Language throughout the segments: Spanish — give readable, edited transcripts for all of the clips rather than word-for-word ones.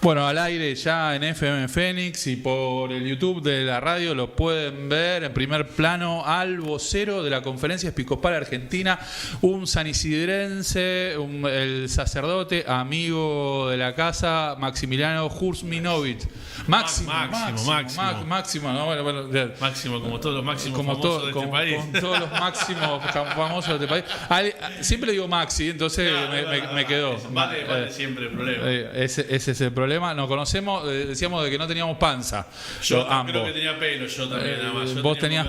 Bueno, al aire ya en FM Fénix y por el YouTube de la radio lo pueden ver en primer plano al vocero de la Conferencia Episcopal Argentina, un sanisidrense, el sacerdote, amigo de la casa, Maximiliano Husminovich. Máximo, ¿no? Máximo, como todos los máximos famosos de este país. Como todos los máximos famosos de este país. Siempre le digo Maxi, entonces me quedó. Vale siempre el problema. Ese es el problema. Nos conocemos, decíamos de que no teníamos panza. Yo creo que tenía pelo, yo también nada más. Vos tenías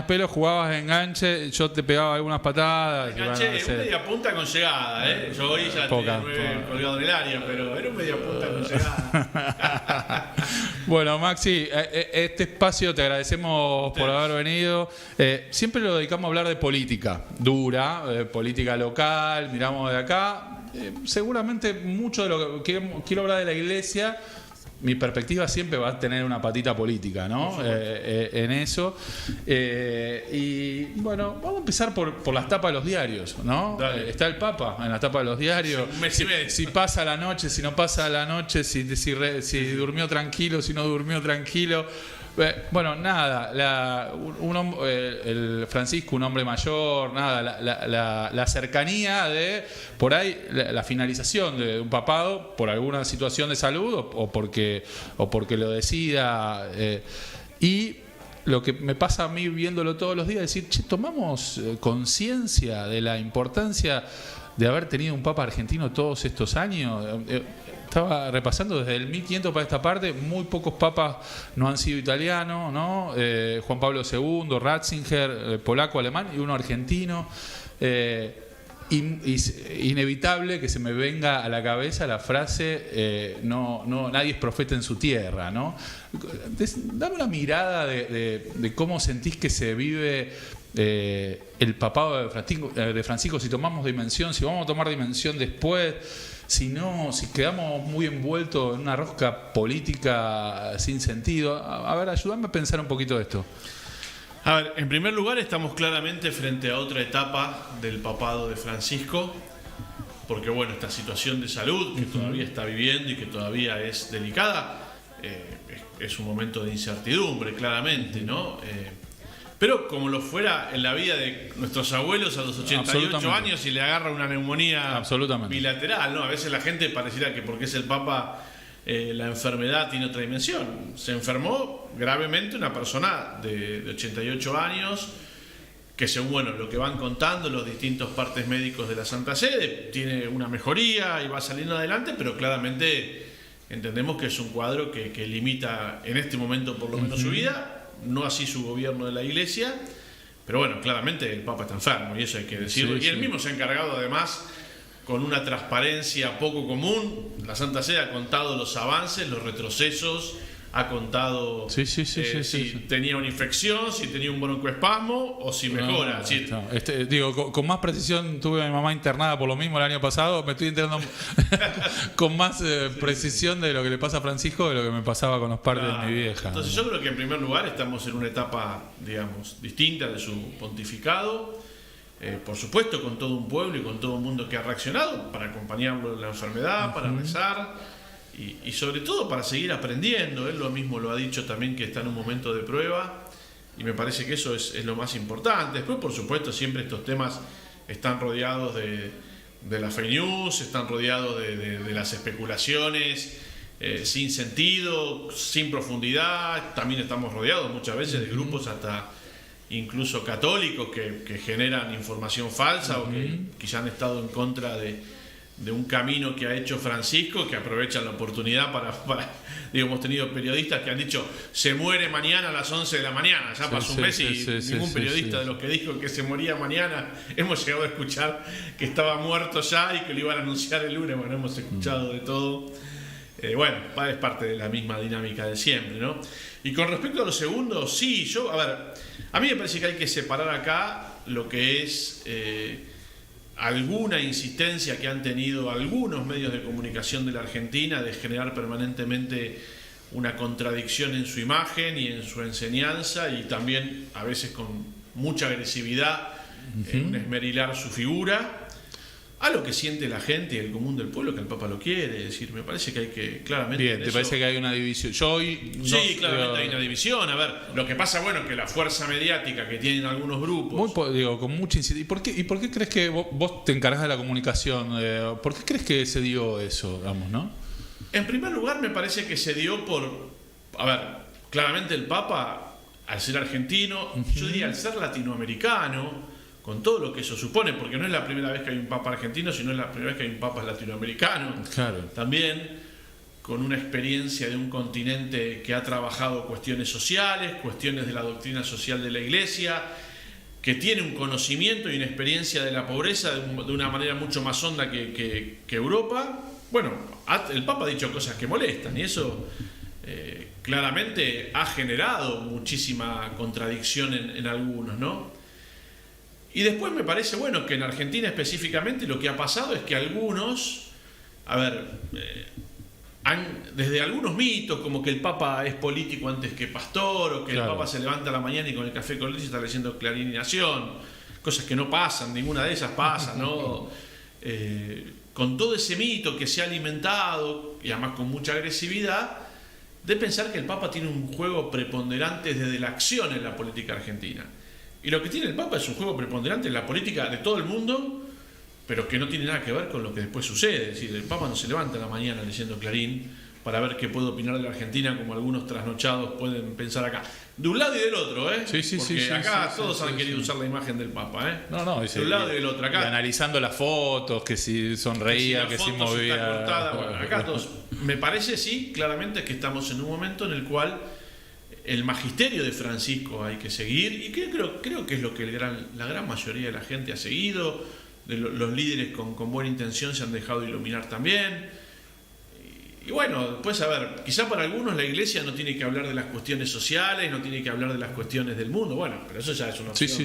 pelo, jugabas enganche, yo te pegaba algunas patadas. Enganche es un media punta con llegada, Yo hoy ya tenía colgado en el área, pero era un media punta con llegada. Bueno, Maxi, este espacio te agradecemos por haber venido. Siempre lo dedicamos a hablar de política dura, política local, miramos de acá. Seguramente mucho de lo que quiero hablar de la iglesia, mi perspectiva siempre va a tener una patita política, ¿no? En eso. Y bueno, vamos a empezar por las tapas de los diarios, ¿no? Está el Papa en la tapa de los diarios. Si pasa la noche, si no pasa la noche, si durmió tranquilo, si no durmió tranquilo. Bueno, nada, el Francisco, un hombre mayor, nada, la cercanía de, por ahí, la finalización de un papado por alguna situación de salud o porque lo decida. Y lo que me pasa a mí viéndolo todos los días es decir, tomamos conciencia de la importancia de haber tenido un papa argentino todos estos años. Estaba repasando desde el 1500 para esta parte, muy pocos papas no han sido italianos, ¿no? Juan Pablo II, Ratzinger, polaco, alemán y uno argentino. Inevitable que se me venga a la cabeza la frase nadie es profeta en su tierra, ¿no? Dame una mirada de cómo sentís que se vive el papado de Francisco, si tomamos dimensión, si vamos a tomar dimensión después. Si quedamos muy envueltos en una rosca política sin sentido. A ver, ayúdame a pensar un poquito de esto. A ver, en primer lugar estamos claramente frente a otra etapa del papado de Francisco, porque bueno, esta situación de salud que todavía está viviendo y que todavía es delicada, es un momento de incertidumbre, claramente, ¿no? Pero como lo fuera en la vida de nuestros abuelos a los 88 años y le agarra una neumonía bilateral, ¿no? A veces la gente pareciera que porque es el Papa la enfermedad tiene otra dimensión. Se enfermó gravemente una persona de 88 años que según lo que van contando los distintos partes médicos de la Santa Sede, tiene una mejoría y va saliendo adelante, pero claramente entendemos que es un cuadro que limita en este momento por lo menos su vida. No así su gobierno de la Iglesia, pero bueno, claramente el Papa está enfermo y eso hay que decirlo. Y él mismo se ha encargado además con una transparencia poco común. La Santa Sede ha contado los avances, los retrocesos, ha contado si tenía una infección, si tenía un broncoespasmo o si mejora. Con más precisión tuve a mi mamá internada por lo mismo el año pasado, me estoy enterando con más precisión de lo que le pasa a Francisco de lo que me pasaba con los padres de mi vieja. Entonces yo creo que en primer lugar estamos en una etapa, digamos, distinta de su pontificado. Por supuesto con todo un pueblo y con todo un mundo que ha reaccionado para acompañarlo en la enfermedad, para rezar. Y sobre todo para seguir aprendiendo. Él lo mismo lo ha dicho también, que está en un momento de prueba y me parece que eso es lo más importante. Después, por supuesto, siempre estos temas están rodeados de la fake news, están rodeados de las especulaciones sin sentido, sin profundidad. También estamos rodeados muchas veces de grupos hasta incluso católicos que generan información falsa o que quizá han estado en contra de un camino que ha hecho Francisco, que aprovechan la oportunidad para hemos tenido periodistas que han dicho se muere mañana a las 11 de la mañana, ya pasó un mes y ningún periodista de los que dijo que se moría mañana hemos llegado a escuchar que estaba muerto ya y que lo iban a anunciar el lunes. Bueno, hemos escuchado de todo. Es parte de la misma dinámica de siempre, ¿no? Y con respecto a lo segundo, a mí me parece que hay que separar acá lo que es alguna insistencia que han tenido algunos medios de comunicación de la Argentina de generar permanentemente una contradicción en su imagen y en su enseñanza, y también a veces con mucha agresividad en esmerilar su figura. a lo que siente la gente y el común del pueblo, que el Papa lo quiere. Es decir, me parece que hay que claramente... Bien, ¿te parece que hay una división? Yo hoy... Sí, claramente hay una división. A ver, lo que pasa, bueno, que la fuerza mediática que tienen algunos grupos... con mucha incidencia. ¿Y por qué crees que vos te encargás de la comunicación? ¿Por qué crees que se dio eso, digamos, no? En primer lugar, me parece que se dio por... A ver, claramente el Papa, al ser argentino, yo diría al ser latinoamericano, con todo lo que eso supone, porque no es la primera vez que hay un Papa argentino, sino es la primera vez que hay un Papa latinoamericano. Claro. También con una experiencia de un continente que ha trabajado cuestiones sociales, cuestiones de la doctrina social de la Iglesia, que tiene un conocimiento y una experiencia de la pobreza de una manera mucho más honda que Europa. Bueno, el Papa ha dicho cosas que molestan y eso claramente ha generado muchísima contradicción en algunos, ¿no? Y después me parece, bueno, que en Argentina específicamente lo que ha pasado es que algunos, desde algunos mitos, como que el Papa es político antes que pastor, o que el Papa se levanta a la mañana y con el café con leche está leyendo Clarín y Nación, cosas que no pasan, ninguna de esas pasa, ¿no? Con todo ese mito que se ha alimentado, y además con mucha agresividad, de pensar que el Papa tiene un juego preponderante desde la acción en la política argentina. Y lo que tiene el Papa es un juego preponderante en la política de todo el mundo, pero que no tiene nada que ver con lo que después sucede. Es decir, el Papa no se levanta a la mañana leyendo Clarín para ver qué puede opinar de la Argentina, como algunos trasnochados pueden pensar acá. De un lado y del otro, ¿eh? Sí, porque acá todos han querido usar la imagen del Papa, ¿eh? De un lado y del otro. Acá, y analizando las fotos, que si sonreía, que si movía. Está cortada. Bueno, acá todos. Me parece, sí, claramente que estamos en un momento en el cual el magisterio de Francisco hay que seguir, y creo que es lo que la gran mayoría de la gente ha seguido. Los líderes con buena intención se han dejado iluminar también. Y bueno, después, quizá para algunos la Iglesia no tiene que hablar de las cuestiones sociales, no tiene que hablar de las cuestiones del mundo. Bueno, pero eso ya es una opción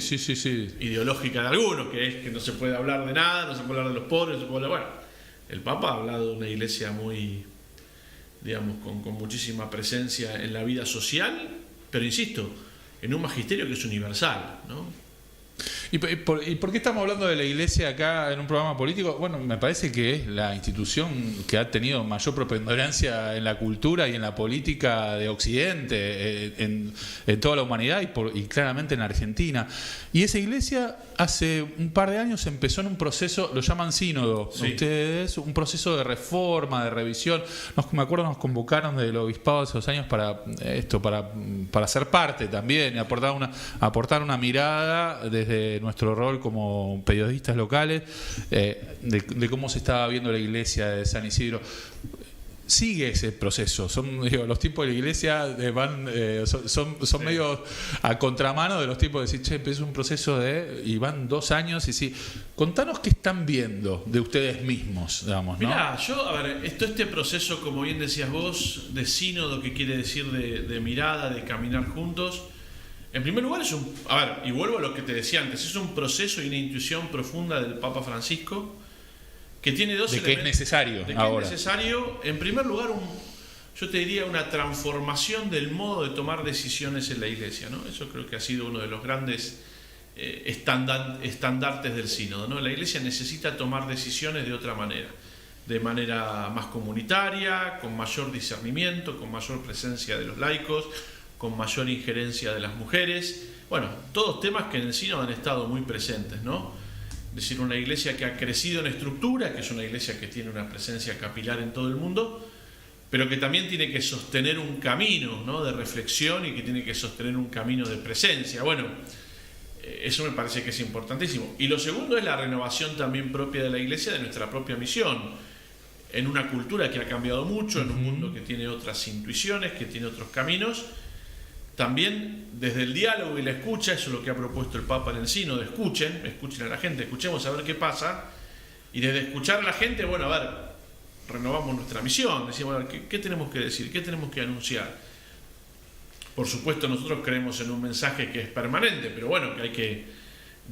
ideológica de algunos, que es que no se puede hablar de nada, no se puede hablar de los pobres, no se puede hablar... Bueno, el Papa ha hablado de una Iglesia muy, digamos, con muchísima presencia en la vida social, pero insisto, en un magisterio que es universal, ¿no? ¿Y por qué estamos hablando de la Iglesia acá en un programa político? Bueno, me parece que es la institución que ha tenido mayor preponderancia en la cultura y en la política de Occidente, en toda la humanidad y claramente en Argentina. Y esa Iglesia hace un par de años empezó en un proceso, lo llaman sínodo, sí. Ustedes, un proceso de reforma, de revisión. Me acuerdo, nos convocaron del obispado hace 2 años para ser parte también y aportar una mirada desde nuestro rol como periodistas locales de cómo se estaba viendo la Iglesia de San Isidro. Sigue ese proceso. Los tipos de la Iglesia son medio a contramano de los tipos de decir, es un proceso y van 2 años y sí. Contanos qué están viendo de ustedes mismos, digamos, ¿no? Mirá, este proceso, como bien decías vos, de sínodo, que quiere decir de mirada, de caminar juntos. En primer lugar y vuelvo a lo que te decía antes, es un proceso y una intuición profunda del Papa Francisco, que tiene dos elementos. Que es necesario ahora. Es necesario, en primer lugar, yo te diría una transformación del modo de tomar decisiones en la Iglesia, ¿no? Eso creo que ha sido uno de los grandes estandartes del sínodo, ¿no? La Iglesia necesita tomar decisiones de manera más comunitaria, con mayor discernimiento, con mayor presencia de los laicos, con mayor injerencia de las mujeres. Bueno, todos temas que en el sínodo han estado muy presentes, ¿no? Es decir, una Iglesia que ha crecido en estructura, que es una Iglesia que tiene una presencia capilar en todo el mundo, pero que también tiene que sostener un camino, ¿no?, de reflexión, y que tiene que sostener un camino de presencia. Bueno, eso me parece que es importantísimo. Y lo segundo es la renovación también propia de la Iglesia, de nuestra propia misión, en una cultura que ha cambiado mucho, en un mundo que tiene otras intuiciones, que tiene otros caminos. También desde el diálogo y la escucha, eso es lo que ha propuesto el Papa en el sínodo: escuchen a la gente, escuchemos a ver qué pasa, y desde escuchar a la gente, renovamos nuestra misión, decimos, ¿qué tenemos que decir? ¿Qué tenemos que anunciar? Por supuesto, nosotros creemos en un mensaje que es permanente, pero que hay que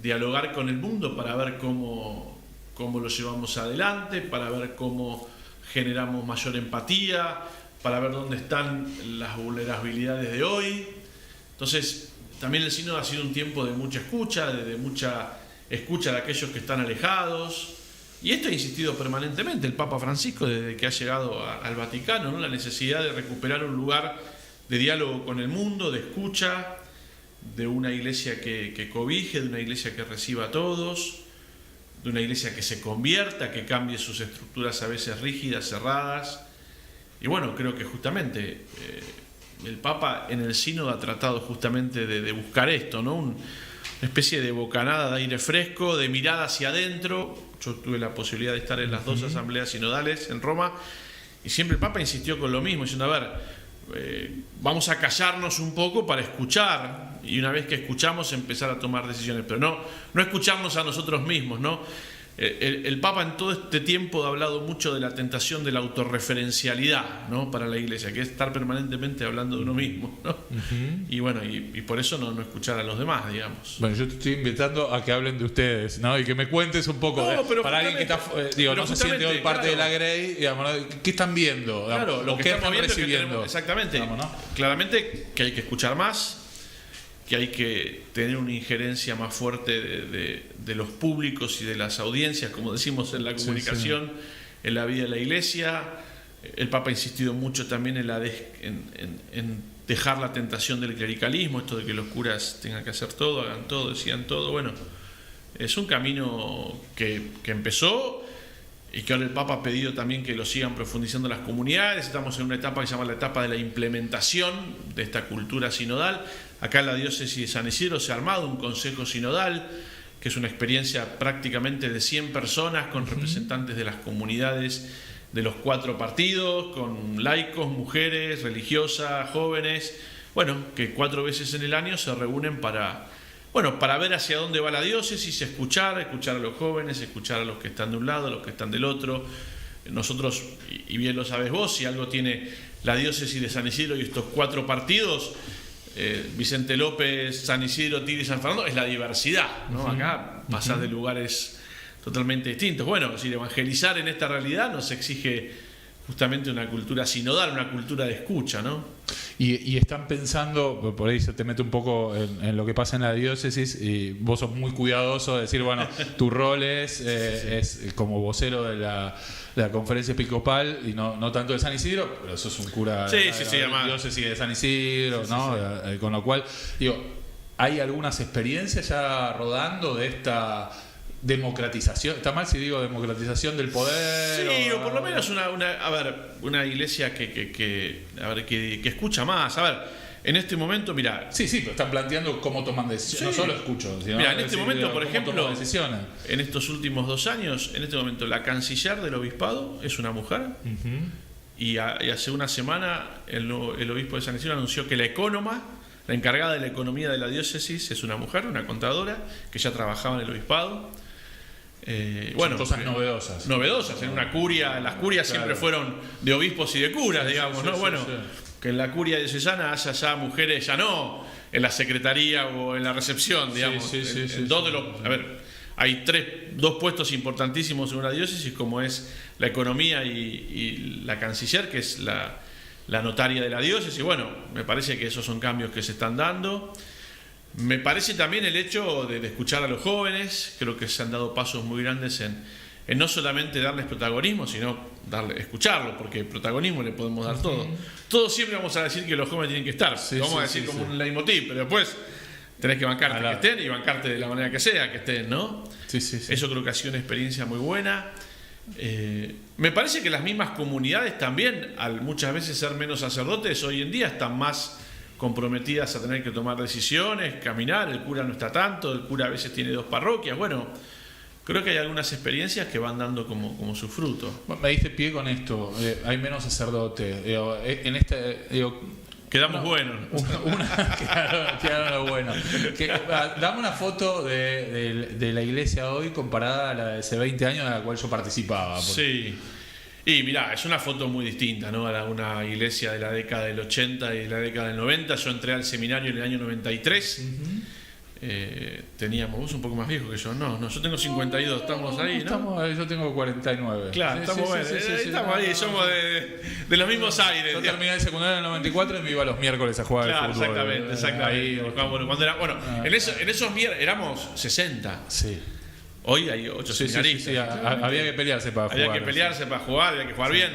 dialogar con el mundo para ver cómo lo llevamos adelante, para ver cómo generamos mayor empatía, para ver dónde están las vulnerabilidades de hoy. Entonces, también el sínodo ha sido un tiempo de mucha escucha, de aquellos que están alejados, Y esto ha insistido permanentemente el Papa Francisco desde que ha llegado al Vaticano, ¿no? La necesidad de recuperar un lugar de diálogo con el mundo, de escucha, de una iglesia que cobije, de una iglesia que reciba a todos, de una iglesia que se convierta, que cambie sus estructuras a veces rígidas, cerradas. Y bueno, creo que justamente el Papa en el sínodo ha tratado justamente de buscar esto, ¿no? Una especie de bocanada de aire fresco, de mirada hacia adentro. Yo tuve la posibilidad de estar en las dos asambleas sinodales en Roma y siempre el Papa insistió con lo mismo, diciendo, a ver, vamos a callarnos un poco para escuchar, y una vez que escuchamos empezar a tomar decisiones, pero no escucharnos a nosotros mismos, ¿no? El Papa en todo este tiempo ha hablado mucho de la tentación de la autorreferencialidad, ¿no? Para la Iglesia, que es estar permanentemente hablando de uno mismo, ¿no? Y bueno, y por eso no escuchar a los demás, digamos. Bueno, yo te estoy invitando a que hablen de ustedes, ¿no? Y que me cuentes un poco, para alguien que está, no se siente hoy parte de la Grey, digamos, ¿qué están viendo? Claro, lo que están recibiendo. Exactamente. Digamos, ¿no? Claramente que hay que escuchar más, que hay que tener una injerencia más fuerte de los públicos y de las audiencias, como decimos en la comunicación, en la vida de la Iglesia. El Papa ha insistido mucho también en dejar la tentación del clericalismo, esto de que los curas tengan que hacer todo, hagan todo, decidan todo. Bueno, es un camino que empezó y que ahora el Papa ha pedido también que lo sigan profundizando las comunidades. Estamos en una etapa que se llama la etapa de la implementación de esta cultura sinodal. Acá en la diócesis de San Isidro se ha armado un consejo sinodal, que es una experiencia prácticamente de 100 personas con representantes de las comunidades de los 4 partidos, con laicos, mujeres, religiosas, jóvenes, bueno, que 4 veces en el año se reúnen para ver hacia dónde va la diócesis, escuchar a los jóvenes, escuchar a los que están de un lado, a los que están del otro. Nosotros, y bien lo sabes vos, si algo tiene la diócesis de San Isidro y estos 4 partidos, Vicente López, San Isidro, Tigre y San Fernando, es la diversidad, ¿no? Acá pasás de lugares totalmente distintos. Bueno, es decir, evangelizar en esta realidad nos exige justamente una cultura sinodal, una cultura de escucha, ¿no? Y están pensando, por ahí se te mete un poco en lo que pasa en la diócesis, y vos sos muy cuidadoso de decir, bueno, tu rol es como vocero de la conferencia episcopal y no tanto de San Isidro, pero sos un cura de la diócesis de San Isidro, ¿no? Con lo cual, digo, ¿hay algunas experiencias ya rodando de esta democratización? ¿Está mal si digo democratización del poder? Sí, o por lo menos una iglesia que escucha más. A ver, en este momento, mira. Sí, pero están planteando cómo toman decisiones. No solo escucho, sino mira, en este momento, por ejemplo, decisiones. En estos últimos 2 años, en este momento, la canciller del obispado es una mujer. Y hace una semana el obispo de San Isidro anunció que la ecónoma, la encargada de la economía de la diócesis, es una mujer, una contadora, que ya trabajaba en el obispado. Son cosas novedosas en una curia. Las curias siempre fueron de obispos y de curas, digamos, ¿no? Que en la curia diocesana haya ya mujeres, ya no en la secretaría o en la recepción, digamos. Hay 2 puestos importantísimos en una diócesis, como es la economía y la canciller, que es la notaria de la diócesis. Bueno, me parece que esos son cambios que se están dando. Me parece también el hecho de escuchar a los jóvenes. Creo que se han dado pasos muy grandes en no solamente darles protagonismo, sino escucharlos, porque protagonismo le podemos dar todo. Todos siempre vamos a decir que los jóvenes tienen que estar, vamos a decir como un leitmotiv, pero después tenés que bancarte que estén y bancarte de la manera que sea que estén, ¿no? Eso creo que ha sido una experiencia muy buena. Me parece que las mismas comunidades también, al muchas veces ser menos sacerdotes, hoy en día están más comprometidas a tener que tomar decisiones, caminar. El cura no está tanto, el cura a veces tiene 2 parroquias. Bueno, creo que hay algunas experiencias que van dando como su fruto. Me diste pie con esto, hay menos sacerdotes. Quedamos buenos. Quedaron buenos. Dame una foto de la iglesia hoy comparada a la de hace 20 años, de la cual yo participaba. Sí. Y mirá, es una foto muy distinta, ¿no? A una iglesia de la década del 80 y de la década del 90. Yo entré al seminario en el año 93. Teníamos, vos un poco más viejo que yo. No, yo tengo 52, estamos ahí, ¿no? Yo tengo 49. Claro, estamos ahí, somos de los mismos aires. Yo terminé el secundario en el 94 y me iba los miércoles a jugar al fútbol. Exactamente. En esos miércoles éramos 60. Sí. Hoy hay 8 seminaristas. Había que pelearse para jugar. Había que pelearse para jugar, había que jugar bien.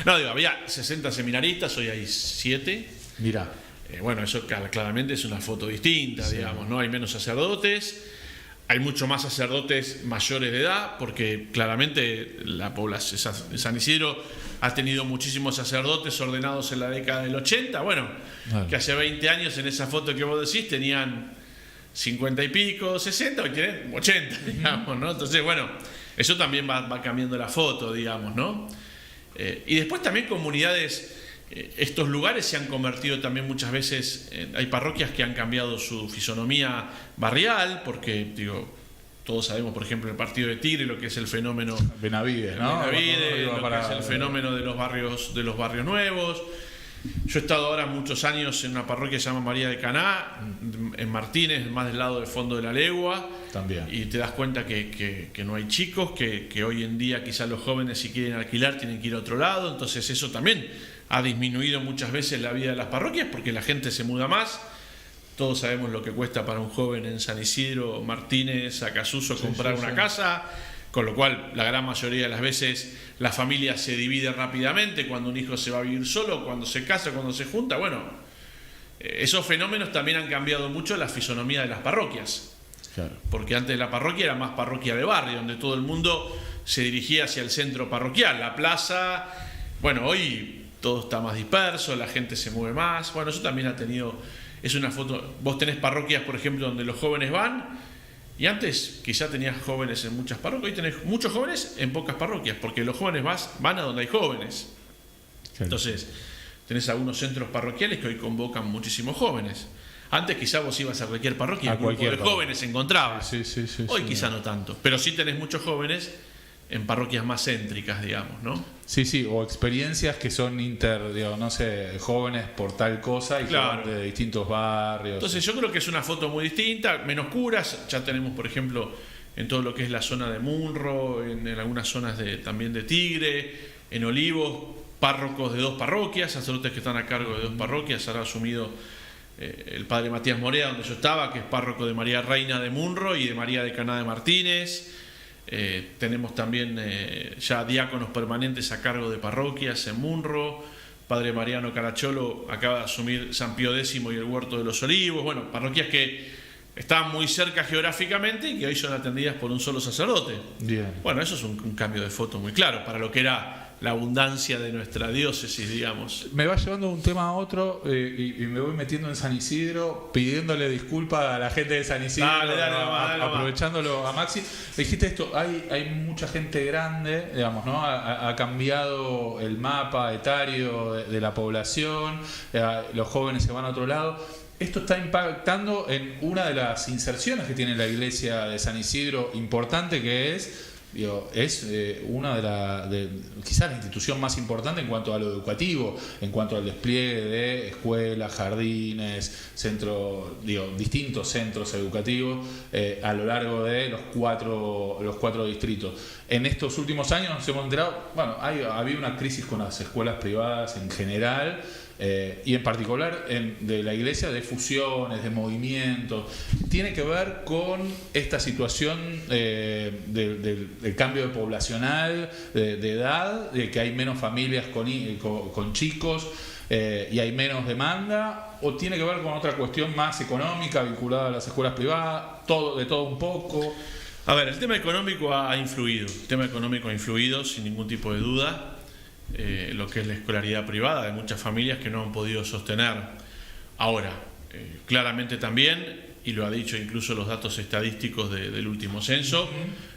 No, digo, había 60 seminaristas, hoy hay 7. Mirá. Bueno, eso claramente es una foto distinta, digamos, ¿no? Hay menos sacerdotes, hay mucho más sacerdotes mayores de edad, porque claramente la población de San Isidro ha tenido muchísimos sacerdotes ordenados en la década del 80, bueno, que hace 20 años en esa foto que vos decís tenían 50 y pico, 60, hoy tienen 80, digamos, ¿no? Entonces, bueno, eso también va cambiando la foto, digamos, ¿no? Y después también comunidades, estos lugares se han convertido también muchas veces, hay parroquias que han cambiado su fisonomía barrial, porque, digo, todos sabemos, por ejemplo, el partido de Tigre, lo que es el fenómeno Benavides, ¿no? Benavides, lo que es el fenómeno de los barrios nuevos. Yo he estado ahora muchos años en una parroquia que se llama María de Caná, en Martínez, más del lado del fondo de la legua. También. Y te das cuenta que no hay chicos, que hoy en día quizás los jóvenes si quieren alquilar tienen que ir a otro lado. Entonces eso también ha disminuido muchas veces la vida de las parroquias porque la gente se muda más. Todos sabemos lo que cuesta para un joven en San Isidro, Martínez, Acasuso comprar una casa. Con lo cual, la gran mayoría de las veces la familia se divide rápidamente cuando un hijo se va a vivir solo, cuando se casa, cuando se junta. Bueno, esos fenómenos también han cambiado mucho la fisonomía de las parroquias. Claro. Porque antes la parroquia era más parroquia de barrio, donde todo el mundo se dirigía hacia el centro parroquial, la plaza. Bueno, hoy todo está más disperso, la gente se mueve más. Bueno, eso también ha tenido... Es una foto... Vos tenés parroquias, por ejemplo, donde los jóvenes van... Y antes quizá tenías jóvenes en muchas parroquias, hoy tenés muchos jóvenes en pocas parroquias, porque los jóvenes van a donde hay jóvenes. Claro. Entonces, tenés algunos centros parroquiales que hoy convocan muchísimos jóvenes. Antes quizá vos ibas a cualquier parroquia y un grupo de jóvenes se encontraba. Hoy quizá no tanto, pero sí tenés muchos jóvenes en parroquias más céntricas, digamos, ¿no? Sí, o experiencias que son no sé, jóvenes por tal cosa y claro, de distintos barrios. Entonces yo creo que es una foto muy distinta, menos curas. Ya tenemos, por ejemplo, en todo lo que es la zona de Munro, en algunas zonas también de Tigre, en Olivos, párrocos de 2 parroquias, sacerdotes que están a cargo de 2 parroquias. Ahora ha asumido el padre Matías Morea, donde yo estaba, que es párroco de María Reina de Munro y de María de Caná de Martínez. Tenemos también ya diáconos permanentes a cargo de parroquias en Munro. Padre Mariano Caracholo acaba de asumir San Pío X y el Huerto de los Olivos. Bueno, parroquias que estaban muy cerca geográficamente y que hoy son atendidas por un solo sacerdote. Bien. Bueno, eso es un cambio de foto muy claro para lo que era la abundancia de nuestra diócesis, digamos. Me va llevando de un tema a otro y me voy metiendo en San Isidro, pidiéndole disculpas a la gente de San Isidro, dale, aprovechándolo a Maxi. Dijiste esto, hay mucha gente grande, digamos, ¿no? Ha cambiado el mapa etario de la población, los jóvenes se van a otro lado. Esto está impactando en una de las inserciones que tiene la iglesia de San Isidro importante, que es una quizás la institución más importante en cuanto a lo educativo, en cuanto al despliegue de escuelas, jardines, distintos centros educativos a lo largo de los cuatro distritos. En estos últimos años nos hemos enterado, había una crisis con las escuelas privadas en general. Y en particular de la iglesia, de fusiones, de movimientos. Tiene que ver con esta situación del cambio poblacional, de edad, de que hay menos familias con chicos y hay menos demanda, o tiene que ver con otra cuestión más económica vinculada a las escuelas privadas, de todo un poco. A ver, el tema económico ha influido. El tema económico ha influido sin ningún tipo de duda. Lo que es la escolaridad privada de muchas familias que no han podido sostener. Ahora, claramente también, y lo ha dicho incluso los datos estadísticos del último censo,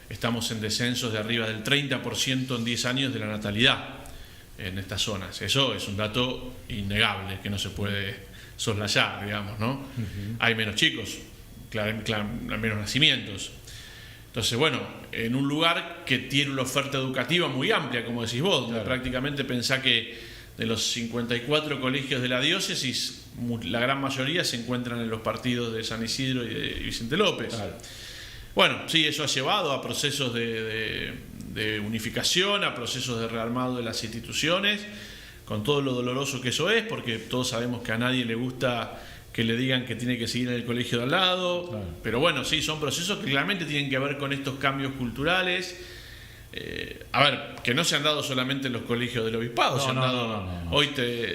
estamos en descensos de arriba del 30% en 10 años de la natalidad en estas zonas. Eso es un dato innegable que no se puede soslayar, digamos, ¿no? Hay menos chicos, menos nacimientos. Entonces, bueno, en un lugar que tiene una oferta educativa muy amplia, como decís vos, donde prácticamente pensá que de los 54 colegios de la diócesis, la gran mayoría se encuentran en los partidos de San Isidro y de Vicente López. Claro. Bueno, sí, eso ha llevado a procesos de unificación, a procesos de rearmado de las instituciones, con todo lo doloroso que eso es, porque todos sabemos que a nadie le gusta que le digan que tiene que seguir en el colegio de al lado. Claro. Pero bueno, sí, son procesos que claramente tienen que ver con estos cambios culturales. A ver, que no se han dado solamente en los colegios del obispado, No, se han no, dado. no. Hoy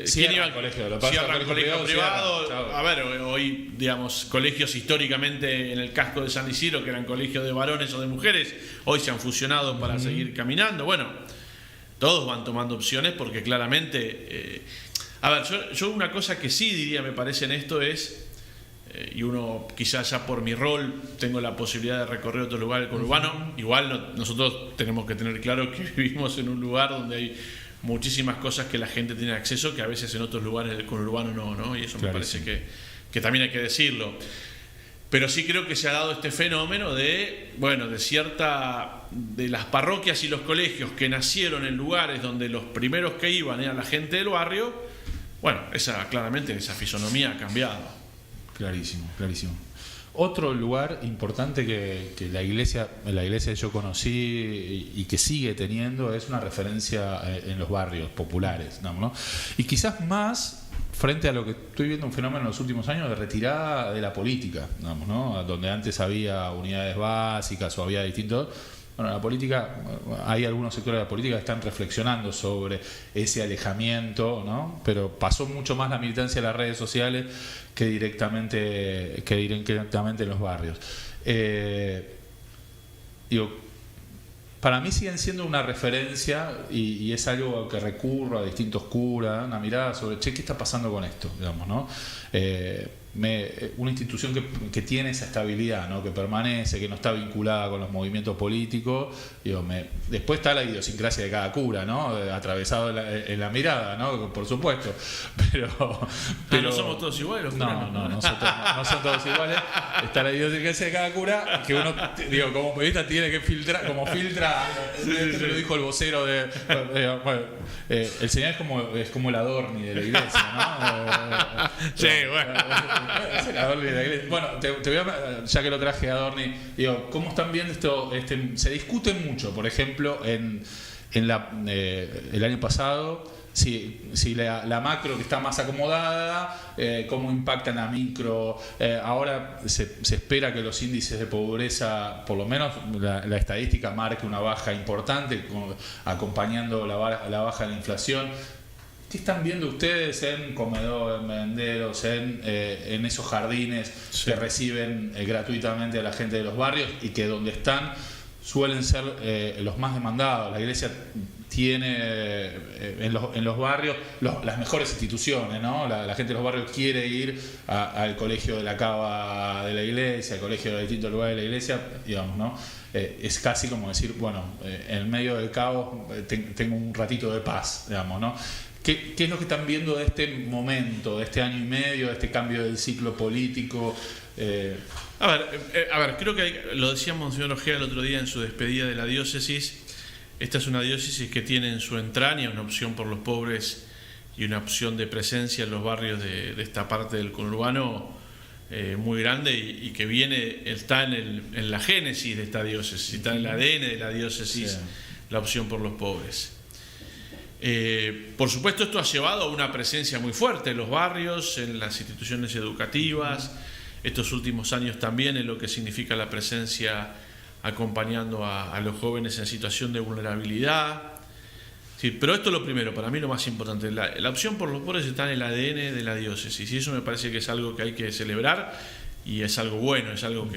Cierran colegio, lo que pasa cierran es que colegio privado. cierran, A ver, hoy, digamos, colegios históricamente en el casco de San Isidro, que eran colegios de varones o de mujeres, hoy se han fusionado para seguir caminando. Bueno, todos van tomando opciones porque claramente. A ver, yo una cosa que sí diría, me parece, en esto es. Y uno quizás ya por mi rol tengo la posibilidad de recorrer otros lugares del conurbano. Igual nosotros tenemos que tener claro que vivimos en un lugar donde hay muchísimas cosas que la gente tiene acceso que a veces en otros lugares del conurbano no, y eso me parece que también hay que decirlo. Pero sí creo que se ha dado este fenómeno de las parroquias y los colegios que nacieron en lugares donde los primeros que iban eran la gente del barrio. Bueno, claramente esa fisonomía ha cambiado. Clarísimo. Otro lugar importante que la iglesia que yo conocí y que sigue teniendo es una referencia en los barrios populares, ¿no? Y quizás más frente a lo que estoy viendo un fenómeno en los últimos años de retirada de la política, digamos, ¿no? Donde antes había unidades básicas o había distintos. Bueno, la política, hay algunos sectores de la política que están reflexionando sobre ese alejamiento, ¿no? Pero pasó mucho más la militancia en las redes sociales que directamente en los barrios. Para mí siguen siendo una referencia y es algo que recurro a distintos curas, una mirada sobre, ¿qué está pasando con esto? Digamos, ¿no? Una institución que tiene esa estabilidad, ¿no? Que permanece, que no está vinculada con los movimientos políticos. Después está la idiosincrasia de cada cura, ¿no? Atravesado en la mirada, ¿no? Por supuesto. Pero no somos todos iguales. No son todos iguales. Está la idiosincrasia de cada cura que uno, como periodista tiene que filtrar, como filtra. Me lo dijo el vocero de. El señor es como el Adorni de la iglesia, ¿no? Sí, bueno. Es el Adorni de la iglesia. Bueno, te voy a, ya que lo traje a Adorni, ¿cómo están viendo esto? Se discute mucho, por ejemplo, el año pasado, si la macro que está más acomodada, cómo impacta en la micro. Ahora se espera que los índices de pobreza, por lo menos la estadística, marque una baja importante, acompañando la baja de la inflación. ¿Qué están viendo ustedes en comedor, en merenderos, en esos jardines que reciben gratuitamente a la gente de los barrios y que donde están suelen ser los más demandados? La iglesia tiene en los barrios las mejores instituciones, ¿no? La gente de los barrios quiere ir al colegio de la cava de la iglesia, al colegio de distintos lugares de la iglesia, digamos, ¿no? Es casi como decir, en medio del caos tengo un ratito de paz, digamos, ¿no? ¿Qué es lo que están viendo de este momento, de este año y medio, de este cambio del ciclo político? A ver, creo que lo decía Monseñor Ojeda el otro día en su despedida de la diócesis. Esta es una diócesis que tiene en su entraña una opción por los pobres y una opción de presencia en los barrios de esta parte del conurbano muy grande y que está en la génesis de esta diócesis, está en el ADN de la diócesis, sí. La opción por los pobres. Por supuesto, esto ha llevado a una presencia muy fuerte en los barrios, en las instituciones educativas, estos últimos años también en lo que significa la presencia acompañando a los jóvenes en situación de vulnerabilidad. Sí, pero esto es lo primero, para mí lo más importante. La opción por los pobres está en el ADN de la diócesis y eso me parece que es algo que hay que celebrar y es algo bueno, es algo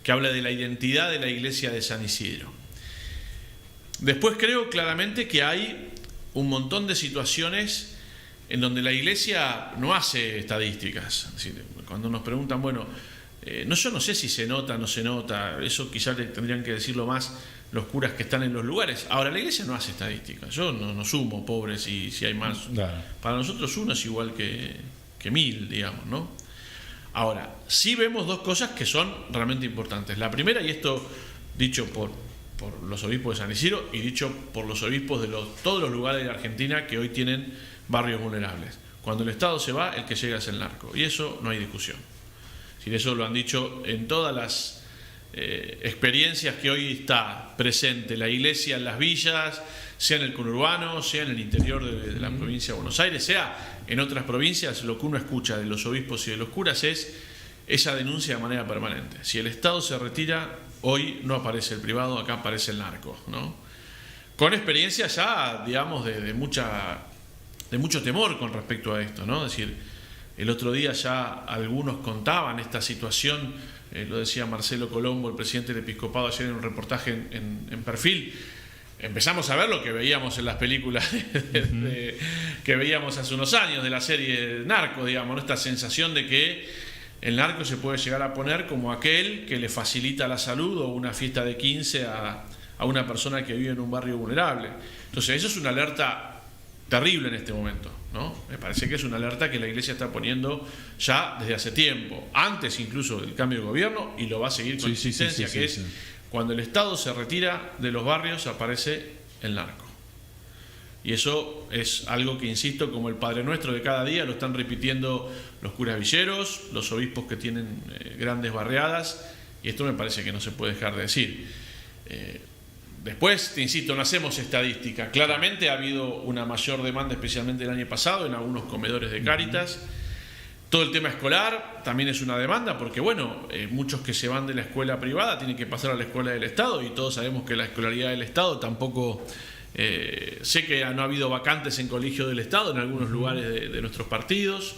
que habla de la identidad de la iglesia de San Isidro. Después creo claramente que hay un montón de situaciones en donde la iglesia no hace estadísticas. Cuando nos preguntan, yo no sé si se nota o no se nota, eso quizás le tendrían que decirlo más los curas que están en los lugares. Ahora, la iglesia no hace estadísticas, yo no sumo pobres y si hay más. Claro. Para nosotros uno es igual que 1000, digamos, ¿no? Ahora, sí vemos dos cosas que son realmente importantes. La primera, y esto dicho por los obispos de San Isidro y dicho por los obispos de todos los lugares de la Argentina que hoy tienen barrios vulnerables. Cuando el Estado se va, el que llega es el narco. Y eso no hay discusión. Eso lo han dicho en todas las experiencias que hoy está presente la iglesia en las villas, sea en el conurbano, sea en el interior de la provincia de Buenos Aires, sea en otras provincias, lo que uno escucha de los obispos y de los curas es esa denuncia de manera permanente. Si el Estado se retira, hoy no aparece el privado, acá aparece el narco, ¿no? Con experiencia ya, digamos, de mucho temor con respecto a esto, ¿no? Es decir, el otro día ya algunos contaban esta situación, lo decía Marcelo Colombo, el presidente del Episcopado, ayer en un reportaje en Perfil. Empezamos a ver lo que veíamos en las películas que veíamos hace unos años de la serie Narcos, digamos, ¿no? Esta sensación de que el narco se puede llegar a poner como aquel que le facilita la salud o una fiesta de 15 a una persona que vive en un barrio vulnerable. Entonces eso es una alerta terrible en este momento, ¿no? Me parece que es una alerta que la Iglesia está poniendo ya desde hace tiempo, antes incluso del cambio de gobierno, y lo va a seguir con insistencia, que es cuando el Estado se retira de los barrios aparece el narco. Y eso es algo que, insisto, como el Padre Nuestro de cada día, lo están repitiendo los curas villeros, los obispos que tienen grandes barriadas, y esto me parece que no se puede dejar de decir. Después, te insisto, no hacemos estadística. Claramente ha habido una mayor demanda, especialmente el año pasado, en algunos comedores de Cáritas. Todo el tema escolar también es una demanda, porque bueno, muchos que se van de la escuela privada tienen que pasar a la escuela del Estado, y todos sabemos que la escolaridad del Estado tampoco... sé que no ha habido vacantes en colegio del Estado en algunos lugares de nuestros partidos.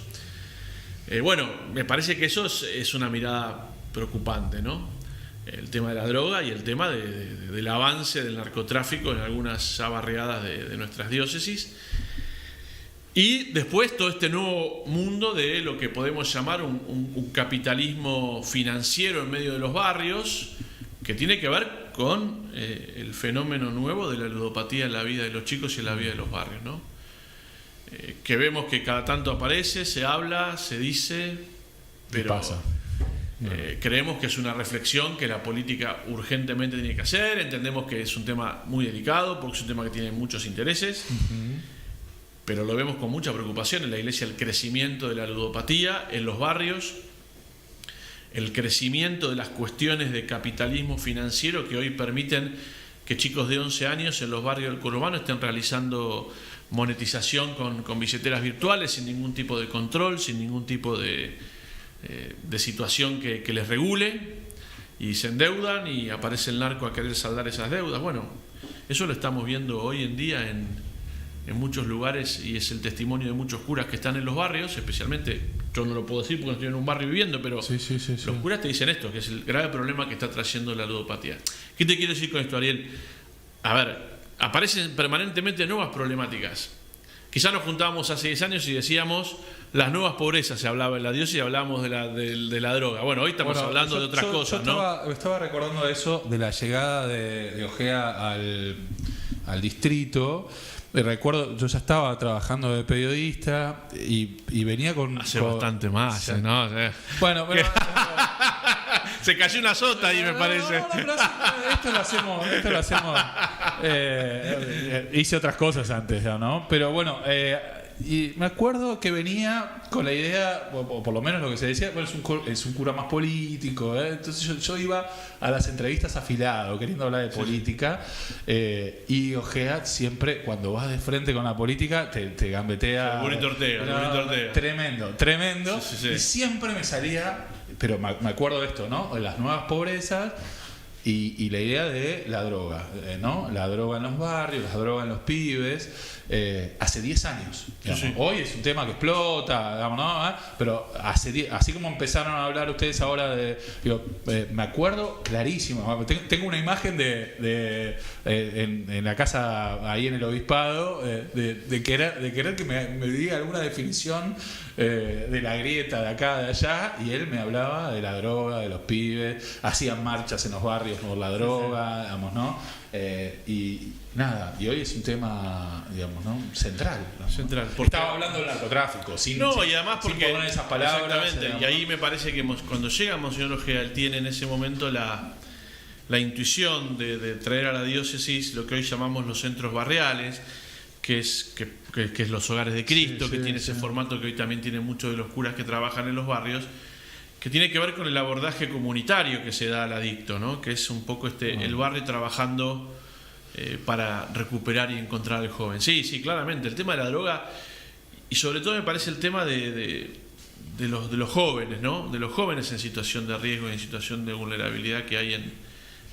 Bueno, me parece que eso es una mirada preocupante, ¿no? El tema de la droga y el tema del avance del narcotráfico en algunas barriadas de nuestras diócesis. Y después todo este nuevo mundo de lo que podemos llamar un capitalismo financiero en medio de los barrios, que tiene que ver con el fenómeno nuevo de la ludopatía en la vida de los chicos y en la vida de los barrios, ¿no? Que vemos que cada tanto aparece, se habla, se dice, pero pasa. Creemos que es una reflexión que la política urgentemente tiene que hacer. Entendemos que es un tema muy delicado porque es un tema que tiene muchos intereses, pero lo vemos con mucha preocupación en la Iglesia, el crecimiento de la ludopatía en los barrios, el crecimiento de las cuestiones de capitalismo financiero que hoy permiten que chicos de 11 años en los barrios del conurbano estén realizando monetización con billeteras virtuales sin ningún tipo de control, sin ningún tipo de situación que les regule, y se endeudan y aparece el narco a querer saldar esas deudas. Bueno, eso lo estamos viendo hoy en día en muchos lugares, y es el testimonio de muchos curas que están en los barrios, especialmente, yo no lo puedo decir porque no estoy en un barrio viviendo, pero los curas te dicen esto, que es el grave problema que está trayendo la ludopatía. ¿Qué te quiero decir con esto, Ariel? A ver, aparecen permanentemente nuevas problemáticas. Quizás nos juntábamos hace 10 años y decíamos las nuevas pobrezas, se hablaba en la diócesis y hablábamos de la droga. Bueno, hoy estamos hablando de otras cosas, ¿no? Estaba recordando eso, de la llegada de Ojea al distrito. Recuerdo, yo ya estaba trabajando de periodista y venía con... Hace bastante más, ¿no? Bueno, pero... Se cayó una sota ahí, me parece. No, pero esto lo hacemos. Hice otras cosas antes ya, ¿no? Pero bueno, y me acuerdo que venía con la idea, o por lo menos lo que se decía, bueno, es un cura más político, entonces yo iba a las entrevistas afilado, queriendo hablar de política, y Ojea siempre, cuando vas de frente con la política, te gambetea. Burrito Ortega. Tremendo. Sí. Y siempre me salía, pero me acuerdo de esto, ¿no? De las nuevas pobrezas. Y la idea de la droga, ¿no? La droga en los barrios, la droga en los pibes, hace 10 años. Sí. Hoy es un tema que explota, digamos, ¿no? Pero así como empezaron a hablar ustedes ahora me acuerdo clarísimo. Tengo una imagen en la casa, ahí en el obispado, de querer que me diga alguna definición de la grieta de acá, de allá, y él me hablaba de la droga, de los pibes, hacían marchas en los barrios por la droga, digamos, ¿no? Y nada, y hoy es un tema, digamos, ¿no? Central. Porque estaba hablando del narcotráfico, y además porque sin poner esas palabras. Exactamente, y ahí me parece que cuando llega Monseñor Ojea, él tiene en ese momento la intuición de traer a la diócesis lo que hoy llamamos los centros barriales, que es los hogares de Cristo, que tiene ese formato que hoy también tienen muchos de los curas que trabajan en los barrios, que tiene que ver con el abordaje comunitario que se da al adicto, ¿no? Que es un poco el barrio trabajando para recuperar y encontrar al joven. Sí, claramente, el tema de la droga, y sobre todo me parece el tema de los jóvenes, ¿no? De los jóvenes en situación de riesgo y en situación de vulnerabilidad que hay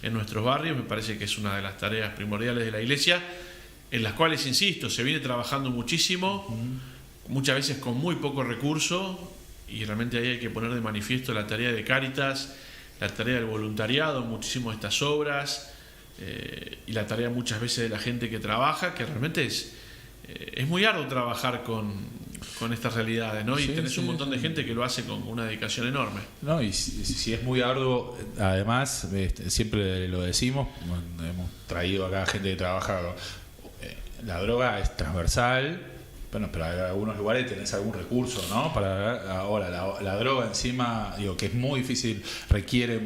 en nuestros barrios. Me parece que es una de las tareas primordiales de la Iglesia, en las cuales, insisto, se viene trabajando muchísimo, muchas veces con muy poco recurso, y realmente ahí hay que poner de manifiesto la tarea de Cáritas, la tarea del voluntariado, muchísimo de estas obras, y la tarea muchas veces de la gente que trabaja, que realmente es muy arduo trabajar con estas realidades, ¿no? Y tenés un montón de gente que lo hace con una dedicación enorme. No, y si es muy arduo, además, siempre lo decimos, hemos traído acá gente que trabaja, la droga es transversal, bueno, pero en algunos lugares tenés algún recurso, ¿no? Ahora, la droga encima, digo, que es muy difícil, requiere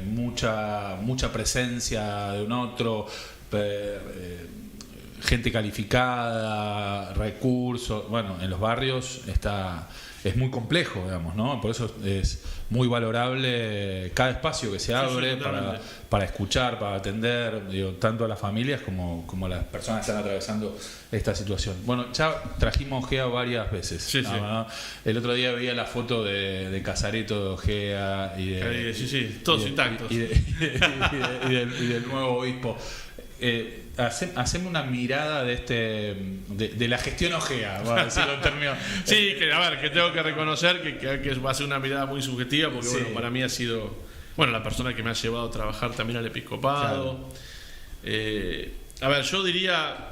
mucha presencia de un otro, gente calificada, recursos. Bueno, en los barrios es muy complejo, digamos, ¿no? Por eso es muy valorable cada espacio que se abre para escuchar, para atender, digo, tanto a las familias como a las personas que están atravesando esta situación. Bueno, ya trajimos Ojea varias veces. ¿No? El otro día veía la foto de Casareto, de Ojea y de... todos intactos. Y del nuevo obispo. Haceme una mirada de la gestión Ojea, bueno, decirlo en términos. Sí, que tengo que reconocer que va a ser una mirada muy subjetiva, porque bueno, para mí ha sido la persona que me ha llevado a trabajar también al episcopado. Claro. Yo diría,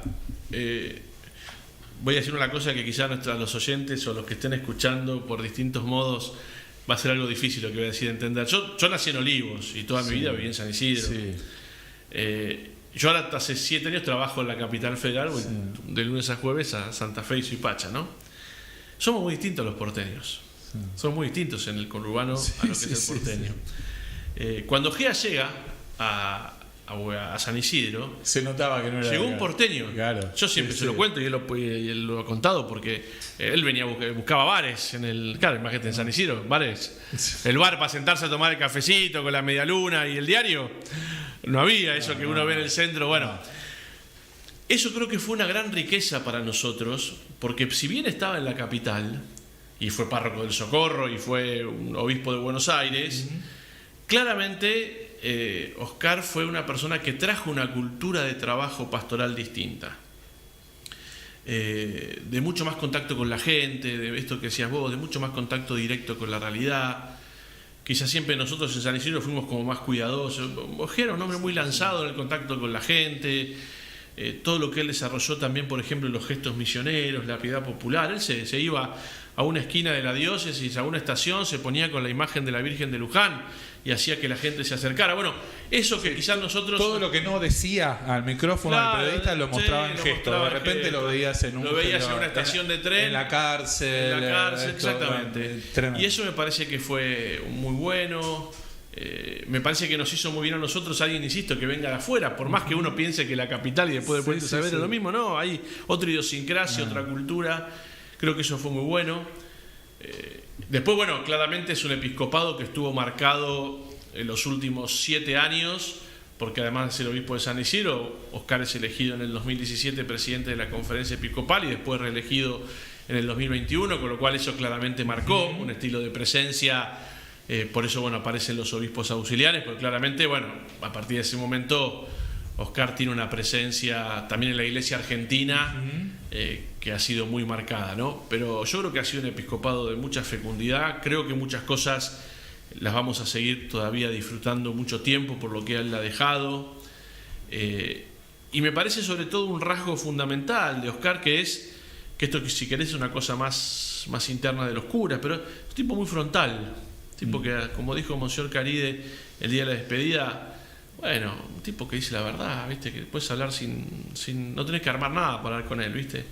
voy a decir una cosa que quizás los oyentes o los que estén escuchando por distintos modos va a ser algo difícil lo que voy a decir entender. Yo nací en Olivos y toda mi vida viví en San Isidro. Yo ahora hace 7 años trabajo en la capital federal, de lunes a jueves a Santa Fe y Suipacha, ¿no? Somos muy distintos los porteños. Somos muy distintos en el conurbano a lo que es el porteño. Cuando Gea llega a San Isidro, se notaba que no era. Llegó un porteño. Claro. Yo siempre se lo cuento y él lo ha contado porque él venía buscaba bares imagínate en San Isidro, bares. El bar para sentarse a tomar el cafecito con la media luna y el diario. No había eso que uno ve en el centro. Bueno, eso creo que fue una gran riqueza para nosotros, porque si bien estaba en la capital y fue párroco del Socorro y fue un obispo de Buenos Aires, claramente Oscar fue una persona que trajo una cultura de trabajo pastoral distinta, de mucho más contacto con la gente, de esto que decías vos, de mucho más contacto directo con la realidad. Quizás siempre nosotros en San Isidro fuimos como más cuidadosos. Ojea era un hombre muy lanzado en el contacto con la gente, todo lo que él desarrolló también, por ejemplo, los gestos misioneros, la piedad popular. Él se iba a una esquina de la diócesis, a una estación, se ponía con la imagen de la Virgen de Luján y hacía que la gente se acercara. Bueno, eso que quizás nosotros... Todo lo que no decía al micrófono del periodista lo mostraba en gestos. De repente lo veías en una estación de tren. En la cárcel. Exactamente. Y eso me parece que fue muy bueno. Me parece que nos hizo muy bien a nosotros alguien, insisto, que venga de afuera, por más que uno piense que la capital y después de Puente Saavedra es lo mismo, no, hay otra idiosincrasia, otra cultura. Creo que eso fue muy bueno. Después, claramente es un episcopado que estuvo marcado en los últimos 7 años, porque además de ser obispo de San Isidro, Oscar es elegido en el 2017 presidente de la conferencia episcopal y después reelegido en el 2021, con lo cual eso claramente marcó un estilo de presencia. Por eso aparecen los obispos auxiliares, porque claramente a partir de ese momento Oscar tiene una presencia también en la iglesia argentina que ha sido muy marcada, ¿no? Pero yo creo que ha sido un episcopado de mucha fecundidad. Creo que muchas cosas las vamos a seguir todavía disfrutando mucho tiempo por lo que él ha dejado. Y me parece sobre todo un rasgo fundamental de Oscar, que es que esto, que si querés, es una cosa más interna de los curas, pero es un tipo muy frontal, tipo que, como dijo Monseñor Caride el día de la despedida, un tipo que dice la verdad, ¿viste? Que puedes hablar sin no tenés que armar nada para hablar con él, ¿viste?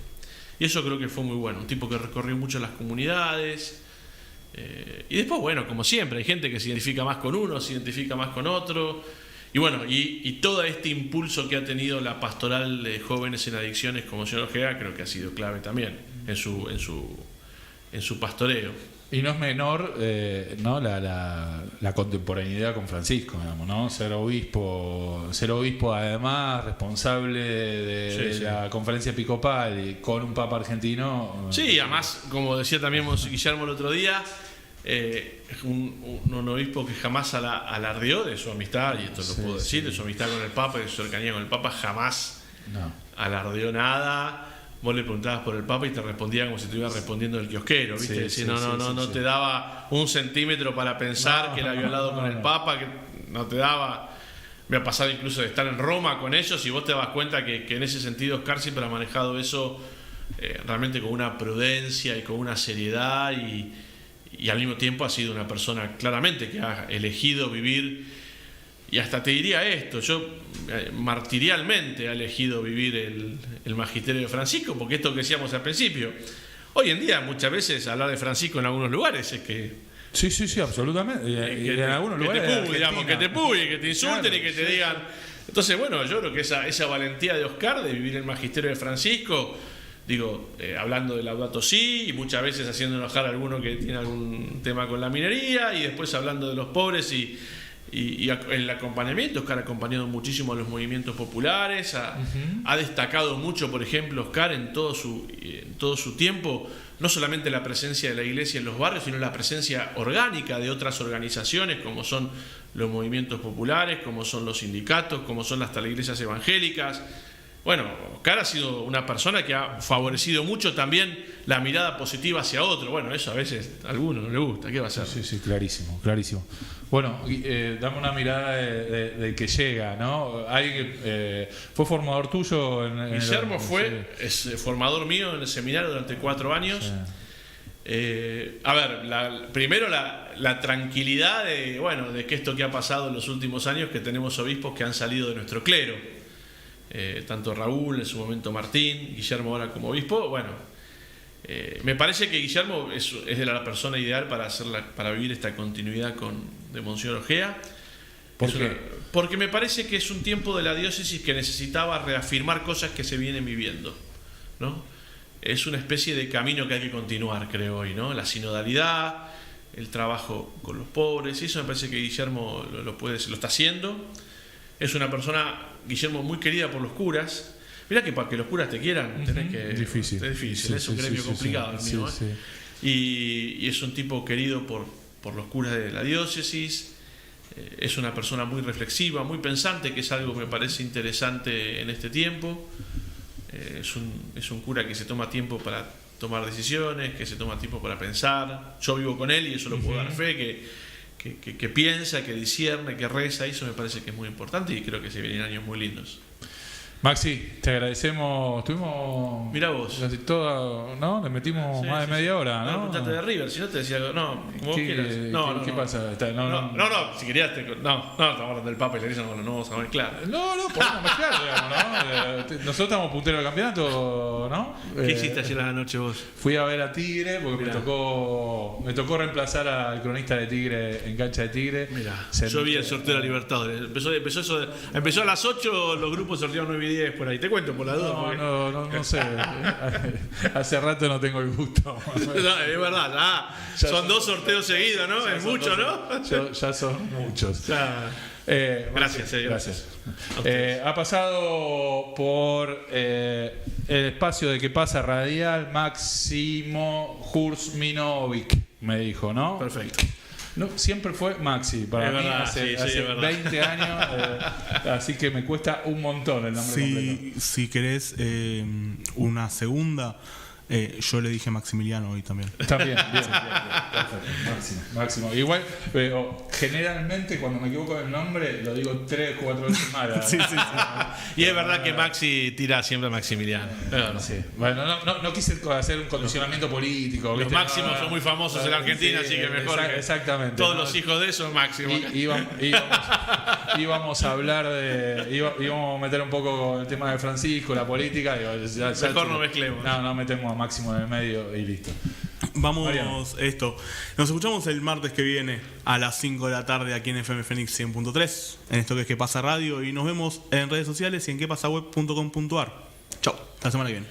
Y eso creo que fue muy bueno, un tipo que recorrió mucho las comunidades. Y después, como siempre, hay gente que se identifica más con uno, se identifica más con otro. Y todo este impulso que ha tenido la pastoral de jóvenes en adicciones como señor Ojea, creo que ha sido clave también en su pastoreo. Y no es menor ¿no? la contemporaneidad con Francisco, digamos, ¿no? Ser obispo además, responsable de la conferencia episcopal y con un papa argentino. Sí, además, como decía también Guillermo el otro día, un obispo que jamás alardeó de su amistad, y esto lo puedo decir, de su amistad con el papa y de su cercanía con el papa, jamás alardeó nada. Vos le preguntabas por el Papa y te respondía como si estuviera respondiendo el kiosquero, ¿viste? No te daba un centímetro para pensar que era violado con el Papa, que no te daba. Me ha pasado incluso de estar en Roma con ellos y vos te das cuenta que en ese sentido Oscar siempre ha manejado eso realmente con una prudencia y con una seriedad y al mismo tiempo ha sido una persona claramente que ha elegido vivir. Y hasta te diría esto, yo martirialmente he elegido vivir el magisterio de Francisco, porque esto que decíamos al principio, hoy en día muchas veces hablar de Francisco en algunos lugares es que... Sí, absolutamente. En algunos lugares que te puyen, que te insulten y que te digan... Entonces, bueno, yo creo que esa valentía de Oscar de vivir el magisterio de Francisco, hablando de Laudato Si, y muchas veces haciendo enojar a alguno que tiene algún tema con la minería, y después hablando de los pobres y el acompañamiento. Oscar ha acompañado muchísimo a los movimientos populares, ha destacado mucho, por ejemplo, Oscar en todo su tiempo, no solamente la presencia de la iglesia en los barrios, sino la presencia orgánica de otras organizaciones, como son los movimientos populares, como son los sindicatos, como son hasta las iglesias evangélicas. Bueno, Oscar ha sido una persona que ha favorecido mucho también la mirada positiva hacia otro. Bueno, eso a veces a alguno no le gusta, ¿qué va a hacer? Sí, clarísimo. Bueno, dame una mirada de que llega, ¿no? Alguien que fue formador tuyo Guillermo es formador mío en el seminario durante 4 años. Sí. A ver, primero la tranquilidad de que esto que ha pasado en los últimos años, que tenemos obispos que han salido de nuestro clero. Tanto Raúl, en su momento Martín, Guillermo ahora como obispo. Bueno, me parece que Guillermo es de la persona ideal para vivir esta continuidad de Monseñor Ojea. ¿Por qué? Porque me parece que es un tiempo de la diócesis que necesitaba reafirmar cosas que se vienen viviendo, ¿no? Es una especie de camino que hay que continuar, creo hoy, ¿no? La sinodalidad, el trabajo con los pobres, y eso me parece que Guillermo lo está haciendo. Es una persona, Guillermo, muy querida por los curas. Mirá que para que los curas te quieran tenés que... Es difícil, es un gremio complicado el mío. Y es un tipo querido por los curas de la diócesis. Es una persona muy reflexiva, muy pensante, que es algo que me parece interesante en este tiempo. Es un cura que se toma tiempo para tomar decisiones, que se toma tiempo para pensar. Yo vivo con él y eso lo puedo dar fe, que piensa, que discierne, que reza, y eso me parece que es muy importante y creo que se vienen años muy lindos. Maxi, te agradecemos. Estuvimos. Mirá vos. Casi todo, ¿no? Le metimos más de media hora, ¿no? Preguntate de River, si no te decía. No, como vos quieras. ¿Qué pasa? No, si querías. No, estamos hablando del Papa y la Iglesia, no vamos a mezclar. No, podemos mezclar, digamos, ¿no? Nosotros estamos punteros del campeonato, ¿no? ¿Qué hiciste ayer a la noche vos? Fui a ver a Tigre porque me tocó reemplazar al cronista de Tigre en cancha de Tigre. Mirá, yo vi el sorteo de la Libertadores. Empezó a las 8, los grupos sortearon 9 y 10 por ahí. Te cuento por la duda. No sé. Hace rato no tengo el gusto. No, es verdad, son 2 sorteos seguidos, ¿no? Es mucho, ¿no? Ya son muchos. Gracias. Ha pasado por el espacio de Que Pasa Radial Máximo Hursminovic, me dijo, ¿no? Perfecto. No, siempre fue Maxi, para mí hace 20 años, así que me cuesta un montón el nombre completo. Si querés una segunda, yo le dije Maximiliano hoy también. También, bien, perfecto. Máximo. Igual, generalmente cuando me equivoco del nombre, lo digo 3 o 4 veces mal. Sí. Y es verdad que Maxi tira siempre a Maximiliano. Sí. Bueno, no quise hacer un condicionamiento político. Los Máximos son muy famosos en Argentina, así que mejor. Exactamente. Todos los hijos de esos Máximos. Íbamos a hablar íbamos a meter un poco con el tema de Francisco, la política. Mejor no mezclemos. No metemos a Máximo en el medio y listo. Vamos esto. Nos escuchamos el martes que viene a las 5 de la tarde aquí en FM Fénix 100.3 en esto que es Que Pasa Radio, y nos vemos en redes sociales y en quepasaweb.com.ar. Chau, hasta la semana que viene.